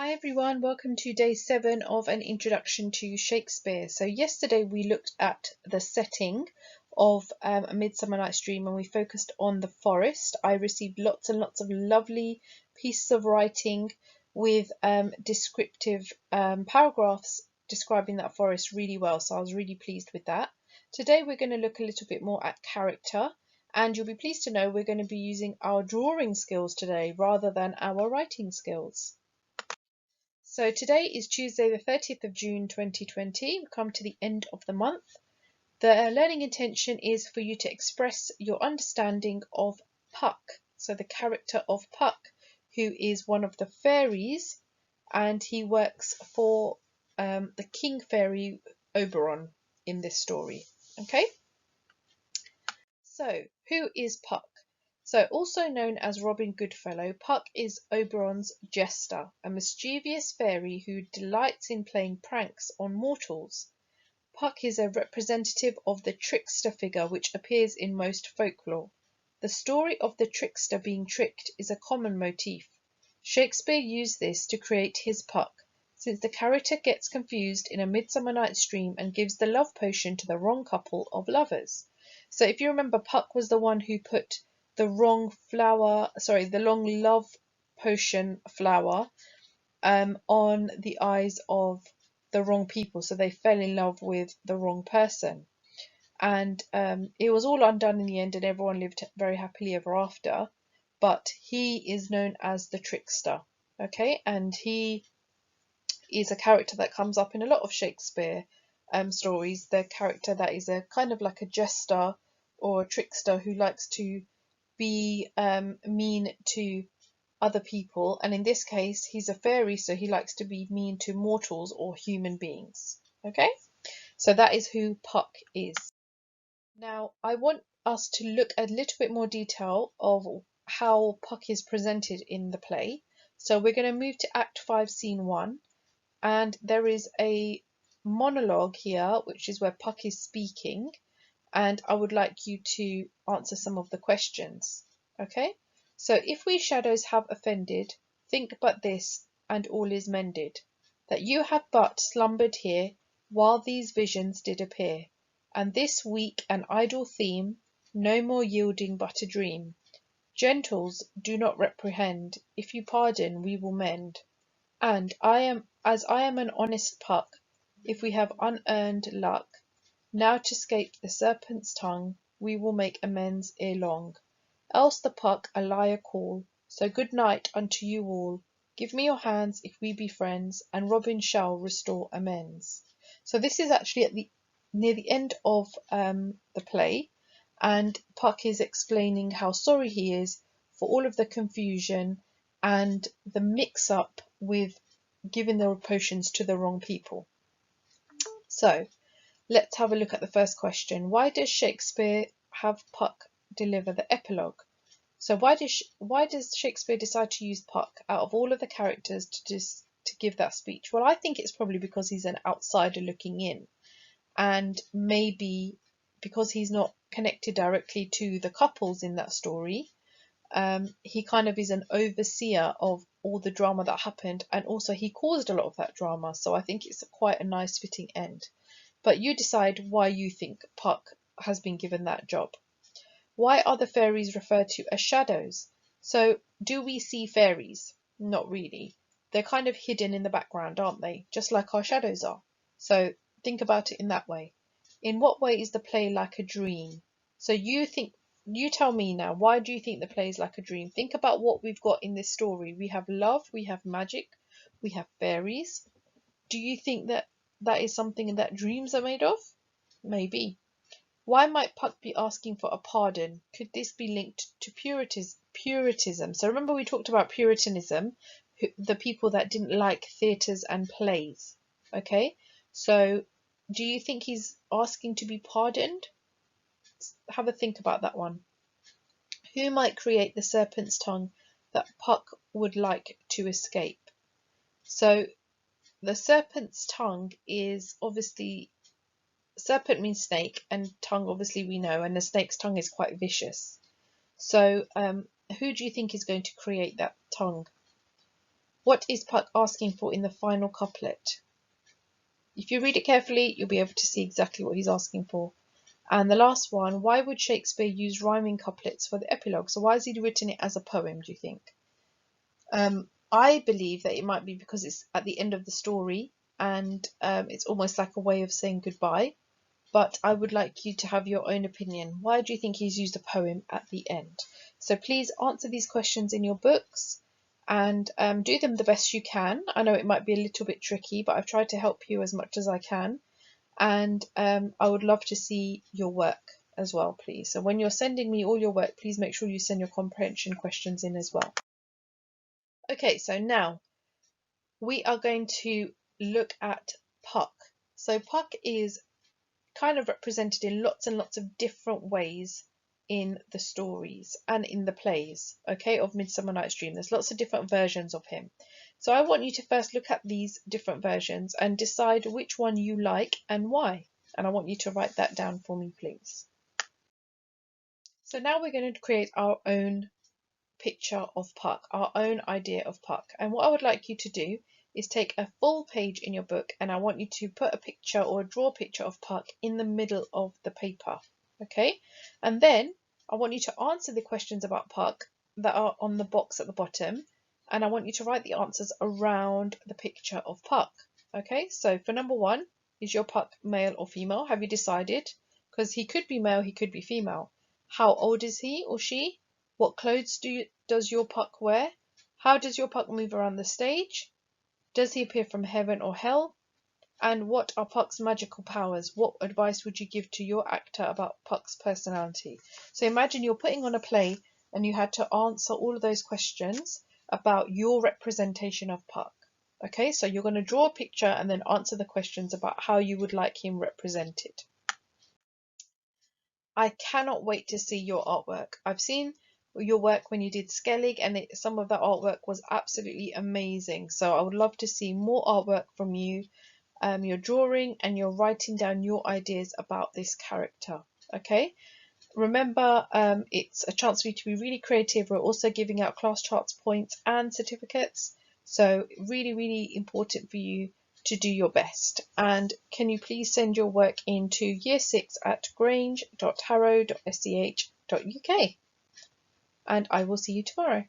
Hi everyone, welcome to day 7 of an introduction to Shakespeare. So yesterday we looked at the setting of A Midsummer Night's Dream and we focused on the forest. I received lots and lots of lovely pieces of writing with descriptive paragraphs describing that forest really well, so I was really pleased with that. Today we're going to look a little bit more at character, and you'll be pleased to know we're going to be using our drawing skills today rather than our writing skills. So today is Tuesday the 30th of June 2020. We've come to the end of the month. The learning intention is for you to express your understanding of Puck. So the character of Puck, who is one of the fairies, and he works for the King Fairy Oberon in this story. Okay? So, who is Puck? So, also known as Robin Goodfellow, Puck is Oberon's jester, a mischievous fairy who delights in playing pranks on mortals. Puck is a representative of the trickster figure which appears in most folklore. The story of the trickster being tricked is a common motif. Shakespeare used this to create his Puck, since the character gets confused in A Midsummer Night's Dream and gives the love potion to the wrong couple of lovers. So if you remember, Puck was the one who put the wrong the long love potion flower on the eyes of the wrong people, so they fell in love with the wrong person. And it was all undone in the end and everyone lived very happily ever after, but he is known as the trickster. Okay, and he is a character that comes up in a lot of Shakespeare stories, the character that is a kind of like a jester or a trickster who likes to be mean to other people, and in this case he's a fairy, so he likes to be mean to mortals or human beings. Okay, so that is who Puck is. Now I want us to look at a little bit more detail of how Puck is presented in the play. So we're going to move to Act 5, Scene 1, and there is a monologue here, which is where Puck is speaking, and I would like you to answer some of the questions. Okay, so if we shadows have offended, think but this, and all is mended, that you have but slumbered here while these visions did appear, and this weak and idle theme no more yielding but a dream. Gentles, do not reprehend, if you pardon we will mend. And I am an honest Puck, if we have unearned luck, now to 'scape the serpent's tongue, we will make amends ere long. Else the Puck a liar call, so good night unto you all. Give me your hands if we be friends, and Robin shall restore amends. So this is actually at near the end of the play, and Puck is explaining how sorry he is for all of the confusion and the mix-up with giving the potions to the wrong people. So let's have a look at the first question. Why does Shakespeare have Puck deliver the epilogue? So why does Shakespeare decide to use Puck out of all of the characters to give that speech? Well, I think it's probably because he's an outsider looking in, and maybe because he's not connected directly to the couples in that story. He kind of is an overseer of all the drama that happened, and also he caused a lot of that drama, so I think it's quite a nice fitting end. But you decide why you think Puck has been given that job. Why are the fairies referred to as shadows? So do we see fairies? Not really. They're kind of hidden in the background, aren't they? Just like our shadows are. So think about it in that way. In what way is the play like a dream? So you tell me now, why do you think the play is like a dream? Think about what we've got in this story. We have love, we have magic, we have fairies. Do you think that is something that dreams are made of? Maybe. Why might Puck be asking for a pardon? Could this be linked to Puritanism? So remember we talked about Puritanism, the people that didn't like theatres and plays. Okay, so do you think he's asking to be pardoned? Have a think about that one. Who might create the serpent's tongue that Puck would like to escape? So the serpent's tongue is obviously, serpent means snake, and tongue obviously we know, and the snake's tongue is quite vicious. So who do you think is going to create that tongue? What is Puck asking for in the final couplet? If you read it carefully, you'll be able to see exactly what he's asking for. And the last one, why would Shakespeare use rhyming couplets for the epilogue? So why has he written it as a poem, do you think? I believe that it might be because it's at the end of the story and it's almost like a way of saying goodbye. But I would like you to have your own opinion. Why do you think he's used a poem at the end? So please answer these questions in your books and do them the best you can. I know it might be a little bit tricky, but I've tried to help you as much as I can. And I would love to see your work as well, please. So when you're sending me all your work, please make sure you send your comprehension questions in as well. Okay, so now we are going to look at Puck. So Puck is kind of represented in lots and lots of different ways in the stories and in the plays, okay, of Midsummer Night's Dream. There's lots of different versions of him. So I want you to first look at these different versions and decide which one you like and why. And I want you to write that down for me, please. So now we're going to create our own picture of Puck, our own idea of Puck. And what I would like you to do is take a full page in your book and I want you to put a picture or draw a picture of Puck in the middle of the paper. Okay, and then I want you to answer the questions about Puck that are on the box at the bottom, and I want you to write the answers around the picture of Puck. Okay, so for number 1, is your Puck male or female? Have you decided? Because he could be male, he could be female. How old is he or she? What clothes does your Puck wear? How does your Puck move around the stage? Does he appear from heaven or hell? And what are Puck's magical powers? What advice would you give to your actor about Puck's personality? So imagine you're putting on a play and you had to answer all of those questions about your representation of Puck. Okay, so you're going to draw a picture and then answer the questions about how you would like him represented. I cannot wait to see your artwork. I've seen your work when you did Skellig and some of the artwork was absolutely amazing. So I would love to see more artwork from you. You're drawing and you're writing down your ideas about this character. Okay, remember it's a chance for you to be really creative. We're also giving out class charts, points and certificates, so really important for you to do your best. And can you please send your work into year 6 at grange.harrow.sch.uk, and I will see you tomorrow.